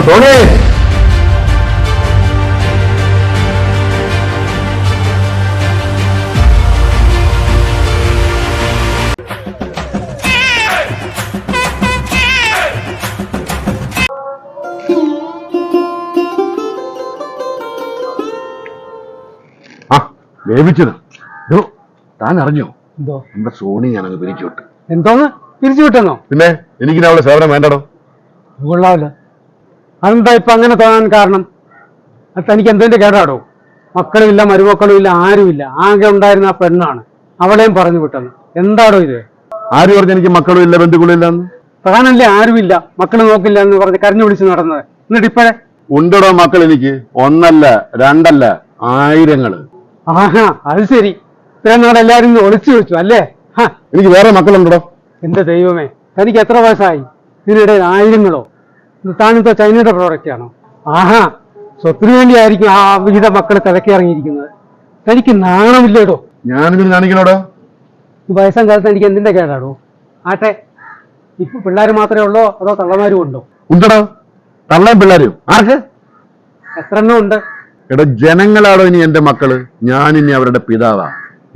Sony വേവിച്ചത് താൻ അറിഞ്ഞോ? എന്തോ നമ്മുടെ സോണി ഞാനങ്ങ് പിരിച്ചു വിട്ടു. എന്തോന്ന് പിരിച്ചു വിട്ടെന്നോ? പിന്നെ എനിക്ക് അവളുടെ സേവനം വേണ്ടടോ. കൊള്ളാവില്ല. അതെന്താ ഇപ്പൊ അങ്ങനെ തോന്നാൻ കാരണം? തനിക്ക് എന്തിന്റെ കേടാടോ? മക്കളുമില്ല, മരുമക്കളും ഇല്ല, ആരുമില്ല. ആകെ ഉണ്ടായിരുന്ന ആ പെണ്ണാണ്. അവളെയും പറഞ്ഞു വിട്ടെന്ന്. എന്താടോ ഇത്? ആര് പറഞ്ഞു എനിക്ക് മക്കളും ഇല്ല ബന്ധുക്കളും ഇല്ലെന്ന്? താനല്ലേ ആരുമില്ല, മക്കള് നോക്കില്ല എന്ന് പറഞ്ഞ് കരഞ്ഞു വിളിച്ച് നടന്നത്. എന്നിട്ട് ഇപ്പഴേ ഉണ്ടടോ മക്കൾ എനിക്ക്. ഒന്നല്ല രണ്ടല്ല, ആയിരങ്ങള്. ആഹാ, അത് ശരി. ഇത്രയും നാളെല്ലാരും ഒളിച്ചു വെച്ചു അല്ലേ? എനിക്ക് വേറെ മക്കളുണ്ടോ? എന്റെ ദൈവമേ, തനിക്ക് എത്ര വയസ്സായി? ഇതിനിടയിൽ ആയിരങ്ങളോ? താനിപ്പോ ചൈനയുടെ പ്രോഡക്റ്റ് ആണോ? ആഹാ, സ്വത്തിന് വേണ്ടിയായിരിക്കും ആ വിഹിത മക്കള് തിരക്കി ഇറങ്ങിയിരിക്കുന്നത്. തനിക്ക് നാണമില്ലേടോ? ഞാനിതിന് കാണിക്കണോടോ? ഈ വയസ്സാം കാലത്ത് എനിക്ക് എന്തിന്റെ കേടാടോ? ആട്ടെ, ഇപ്പൊ പിള്ളേർ മാത്രമേ ഉള്ളോ അതോ തള്ളമാരും ഉണ്ടോ? ഉണ്ടടോ, തള്ളയും പിള്ളേരും. ആർക്ക്? എത്ര എണ്ണം ഉണ്ട്? എടോ, ജനങ്ങളാടോ ഇനി എന്റെ മക്കള്. ഞാനിനി അവരുടെ പിതാവാ.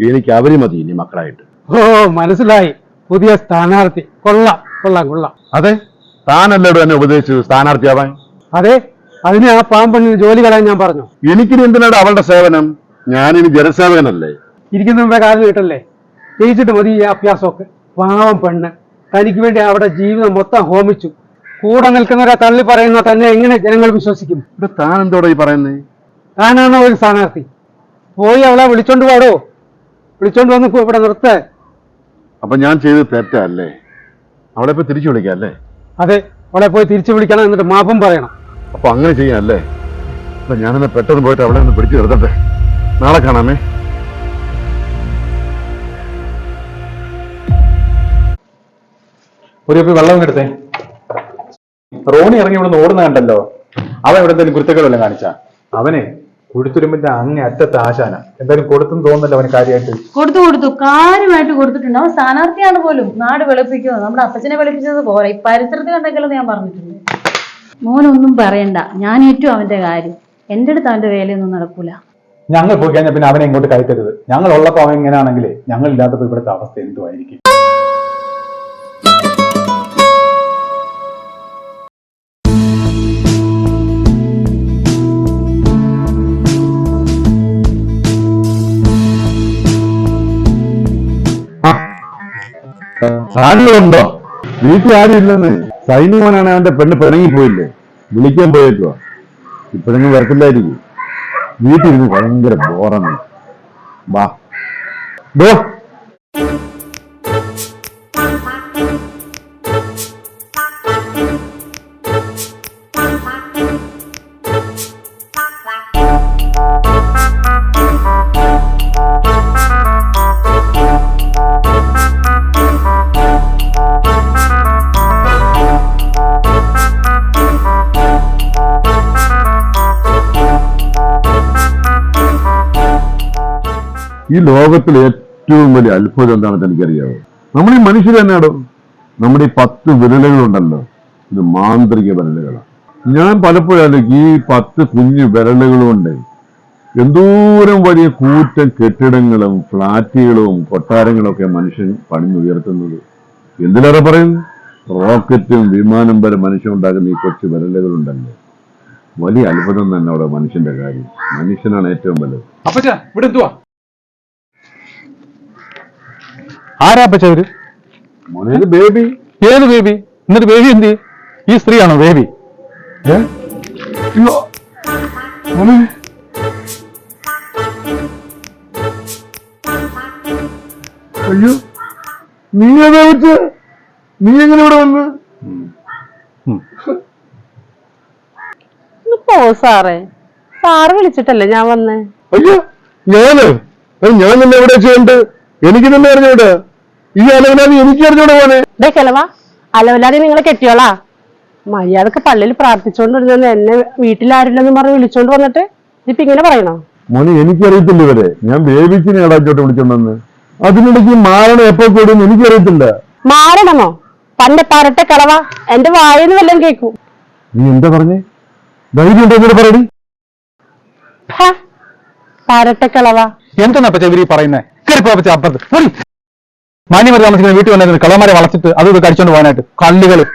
എനിക്ക് അവര് മതി ഇനി മക്കളായിട്ട്. ഓ, മനസ്സിലായി. പുതിയ സ്ഥാനാർത്ഥി. കൊള്ളാം കൊള്ളാം കൊള്ളാം. അതെ, താനല്ലേടോ എന്നെ ഉപദേശിച്ചത് സ്ഥാനാർത്ഥിയാവാൻ? അതെ, അതിന് ആ പാമ്പണ്ണിന് ജോലി കളയാൻ ഞാൻ പറഞ്ഞു. എനിക്കിനി എന്തിനാണ് അവളുടെ സേവനം? ഞാനിനി ജനസേവകനല്ലേ? ഇരിക്കുന്ന മുമ്പേ കാര്യം കിട്ടല്ലേ? ജയിച്ചിട്ട് മതി ഈ അഭ്യാസമൊക്കെ. പാവം പെണ്ണ് തനിക്ക് വേണ്ടി അവിടെ ജീവിതം മൊത്തം ഹോമിച്ചു. കൂടെ നിൽക്കുന്നവരെ തള്ളി പറയുന്ന തന്നെ എങ്ങനെ ജനങ്ങൾ വിശ്വസിക്കും? ഇവിടെ താൻ എന്തോടോ ഈ പറയുന്നേ? താനാണോ ഒരു സ്ഥാനാർത്ഥി? പോയി അവളെ വിളിച്ചോണ്ട് പാടോ. വിളിച്ചോണ്ട് വന്ന് ഇവിടെ നിർത്ത്. അപ്പൊ ഞാൻ ചെയ്ത് തെറ്റല്ലേ? അവളെ ഇപ്പൊ തിരിച്ചു വിളിക്കാം അല്ലേ? അതെ, അവളെ പോയി തിരിച്ചു വിളിക്കണം, എന്നിട്ട് മാപ്പും പറയണം. അപ്പൊ അങ്ങനെ ചെയ്യാം അല്ലേ? അപ്പൊ ഞാനെന്ന് പെട്ടെന്ന് പോയിട്ട് അവളെ ഒന്ന് പിടിച്ചു നിർത്തട്ടെ. നാളെ കാണാമേ. ഒരു കപ്പ് വെള്ളം എടുത്തേ. റോണി ഇറങ്ങി ഇവിടെ നിന്ന് ഓടുന്ന കണ്ടല്ലോ. അവൻ ഇവിടെ എന്തെങ്കിലും കുരുത്തകളെല്ലാം കാണിച്ചാ? അവനെ കുഴുത്തുരുമ്പിന്റെ അങ്ങേ അറ്റത്തെ ആശാന. എന്തായാലും കൊടുത്തെന്ന് തോന്നുന്നല്ലോ അവന് കാര്യമായിട്ട്. കൊടുത്തു കാര്യമായിട്ട് കൊടുത്തിട്ടുണ്ട്. അവൻ സ്ഥാനാർത്ഥിയാണ് പോലും. നാട് വെളുപ്പിക്കുമോ? നമ്മുടെ അപ്പച്ചനെ വെളുപ്പിച്ചത് പോരാ, ഈ പരിസരത്ത് കണ്ടെങ്കിലും ഞാൻ പറഞ്ഞിട്ടുണ്ട്. മോനൊന്നും പറയണ്ട, ഞാൻ ഏറ്റവും അവന്റെ കാര്യം. എന്റെ അടുത്ത് അവന്റെ വേലയൊന്നും നടക്കൂല. ഞങ്ങൾ പോയി കഴിഞ്ഞാൽ പിന്നെ അവനെ ഇങ്ങോട്ട് കയറ്റരുത്. ഞങ്ങൾ ഉള്ളപ്പോ അവൻ എങ്ങനെയാണെങ്കിലേ ഞങ്ങൾ ഇല്ലാത്തപ്പോ ഇവിടുത്തെ അവസ്ഥ എന്തുമായിരിക്കും? ആരുണ്ടോ? വീട്ടിൽ ആരും ഇല്ലെന്ന്. സൈനികനാണ് അവന്റെ പെണ്ണ് പിണങ്ങിപ്പോയില്ലേ? വിളിക്കാൻ പോയേക്കുവാ. ഇപ്പോഴെങ്കിലും വരത്തില്ലായിരിക്കും. വീട്ടിലിരുന്ന് ഭയങ്കര ബോറാണ്. വാ ബോ. ഈ ലോകത്തിൽ ഏറ്റവും വലിയ അത്ഭുതം എന്താണെന്ന് എനിക്കറിയാവോ? നമ്മൾ ഈ മനുഷ്യർ തന്നെയാണോ? നമ്മുടെ ഈ 10 വിരലുകളുണ്ടല്ലോ, ഇത് മാന്ത്രിക വിരലുകളാണ്. ഞാൻ പലപ്പോഴും ഈ 10 കുഞ്ഞു വിരലുകളുണ്ട് എന്തോരം വലിയ കൂറ്റൻ കെട്ടിടങ്ങളും ഫ്ളാറ്റുകളും കൊട്ടാരങ്ങളും ഒക്കെ മനുഷ്യൻ പണിഞ്ഞുയർത്തുന്നത്. എന്തിലേറെ പറയും, റോക്കറ്റും വിമാനം വരെ മനുഷ്യൻ ഉണ്ടാക്കുന്ന ഈ കൊച്ചു വിരലുകളുണ്ടല്ലോ. വലിയ അത്ഭുതം തന്നെ അവിടെ മനുഷ്യന്റെ കാര്യം. മനുഷ്യനാണ് ഏറ്റവും വലുത്. അപ്പച്ചാ ഇവിടെ എന്തുവാ? ആരാ പച്ചവര്? മോനെ ബേബി. ഏത് ബേബി? എന്നിട്ട് ബേബി എന്ത്? ഈ സ്ത്രീയാണോ ബേബി? അയ്യോ, നീ ഏതാ വെച്ച്? നീ എങ്ങനെ ഇവിടെ വന്ന്? സാറേ, സാറ് വിളിച്ചിട്ടല്ലേ ഞാൻ വന്നേ? അയ്യോ, ഞാൻ തന്നെ എവിടെ വെച്ചുകൊണ്ട് എനിക്ക് തന്നെ അറിഞ്ഞൂടെ? ഈ അലവലാതി എനിക്ക് അറിഞ്ഞൂടെ പോനെ? ചെലവാ അലവലാതി നിങ്ങളെ കെട്ടിയോളാ. മര്യാദക്ക് പള്ളിയിൽ പ്രാർത്ഥിച്ചോണ്ടിരുന്ന എന്നെ വീട്ടിലാരില്ലെന്ന് പറഞ്ഞ് വിളിച്ചോണ്ട് വന്നിട്ട് ഇപ്പൊ ഇങ്ങനെ പറയണോ? മോനെ എനിക്കറിയത്തില്ല ഇവരെ. ഞാൻ ബേബിച്ചിനെ ഇടാച്ചോട്ട് വിളിച്ചോണ്ടെന്ന്. അതിനിടയ്ക്ക് മാറണം എപ്പോ കൂടും എനിക്കറിയത്തില്ല. മാറണമോ? പണ്ട് പരട്ടെ കളവാ, എന്റെ വായന്ന് വല്ലതും കേൾക്കൂ. നീ എന്താ പറഞ്ഞേ? ധൈര്യം ഉണ്ടോ എന്നോട് പറയടി. പരട്ടക്കളവാ. എന്താണ് അപ്പച്ച ഇവര് പറയുന്നത്? കയറിപ്പോ അപ്പച്ച അപ്പുറത്ത് പോടി. മാന്യമാര് താമസിക്കുന്ന വീട്ടിൽ വന്നിരുന്നു കളമാരെ വളച്ചിട്ട് അത് ഇത് കടിച്ചോണ്ട് പോകാനായിട്ട് കള്ളികള്.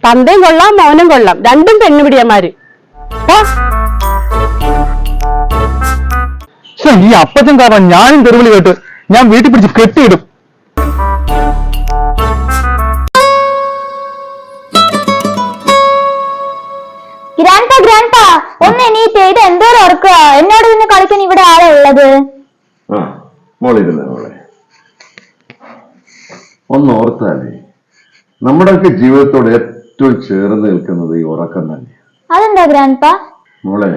തന്തയും കൊള്ളാം മോനും കൊള്ളാം, രണ്ടും പെണ്ണുപിടിയന്മാര്. ഈ അപ്പച്ചൻ കാരണം ഞാനും തെരുവിളി കേട്ട് ഞാൻ വീട്ടിൽ പിടിച്ച് കെട്ടിയിടും. ഒന്ന് എണീറ്റ്, ഇത് എന്തോരം ഓർക്കുക. എന്നോട് നിന്ന് കളിക്കാൻ ഇവിടെ ആരാ ഉള്ളത്? മോളെ ഒന്ന് ഓർത്താലേ നമ്മുടെയൊക്കെ ജീവിതത്തോട് ഏറ്റവും ചേർന്ന് നിൽക്കുന്നത് ഈ ഉറക്കം തന്നെ. അതെന്താ ഗ്രാൻഡ്പാ? മോളെ,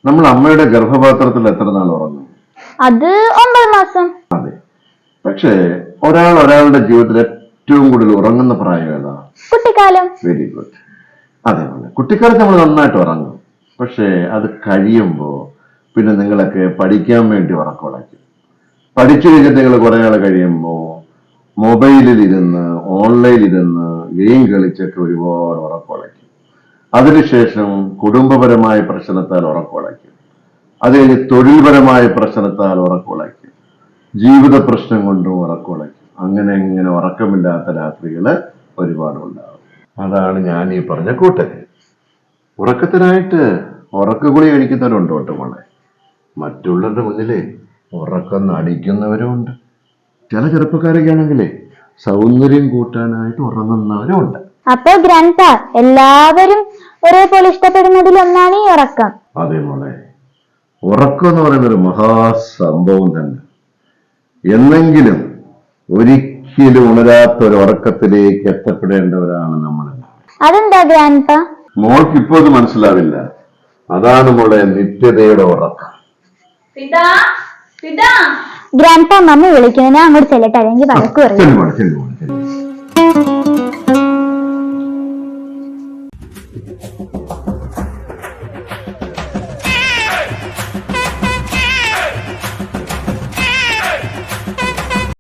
നമ്മൾ അമ്മയുടെ ഗർഭപാത്രത്തിൽ എത്ര നാൾ ഉറങ്ങും? അത് 9 മാസം. അതെ, പക്ഷേ ഒരാളുടെ ജീവിതത്തിൽ ഏറ്റവും കൂടുതൽ ഉറങ്ങുന്ന പ്രായം ഏതാ? കുട്ടിക്കാലം. Very good. അതേപോലെ കുട്ടിക്കാലത്ത് നമ്മൾ നന്നായിട്ട് ഉറങ്ങും. പക്ഷേ അത് കഴിയുമ്പോൾ പിന്നെ നിങ്ങളൊക്കെ പഠിക്കാൻ വേണ്ടി ഉറക്കമുളയ്ക്കും. പഠിച്ചു കഴിഞ്ഞിട്ട് നിങ്ങൾ കുറെ നാൾ കഴിയുമ്പോൾ മൊബൈലിൽ ഇരുന്ന് ഓൺലൈനിലിരുന്ന് ഗെയിം കളിച്ചൊക്കെ ഒരുപാട് ഉറക്കമുളയ്ക്കും. അതിനുശേഷം കുടുംബപരമായ പ്രശ്നത്താൽ ഉറക്കമുളയ്ക്കും. അത് കഴിഞ്ഞ് തൊഴിൽപരമായ പ്രശ്നത്താൽ ഉറക്കമുളയ്ക്കും. ജീവിത പ്രശ്നം കൊണ്ടും ഉറക്കമുളയ്ക്കും. അങ്ങനെ ഉറക്കമില്ലാത്ത രാത്രികള് ഒരുപാടുണ്ടാകും. അതാണ് ഞാൻ ഈ പറഞ്ഞ കൂട്ടര്. ഉറക്കത്തിനായിട്ട് ഉറക്കഗുളി കഴിക്കുന്നവരുണ്ട് കേട്ടോ മോളെ. മറ്റുള്ളവരുടെ മുന്നിലേ ഉറക്കം നടിക്കുന്നവരും ഉണ്ട്. ചില ചെറുപ്പക്കാരൊക്കെ ആണെങ്കിലേ സൗന്ദര്യം കൂട്ടാനായിട്ട് ഉറങ്ങുന്നവരും ഉണ്ട്. അപ്പൊ ഗ്രാൻഡ്പാ, എല്ലാവരും ഒരേപോലെ ഇഷ്ടപ്പെടുന്നതിൽ ഒന്നാണ് ഈ ഉറക്കം. അതെ മോളെ, ഉറക്കം എന്ന് പറയുന്ന ഒരു മഹാസംഭവം തന്നെ. എന്നെങ്കിലും ഒരിക്കലും ഉണരാത്ത ഒരു ഉറക്കത്തിലേക്ക് എത്തപ്പെടേണ്ടവരാണ് നമ്മളെല്ലാം. അതെന്താ ഗ്രാൻഡ്പാ? മോൾക്ക് ഇപ്പോ അത് മനസ്സിലാവില്ല. അതാണ് മോളെ നിത്യതയുടെ ഉറക്കം. ഗ്രാൻഡ്പാ, മമ്മി വിളിക്കുന്നു, ഞാൻ അങ്ങോട്ട് ചെല്ലട്ടെ, അല്ലെങ്കിൽ വഴക്ക് പറയും. ചെല്ലു മോളെ.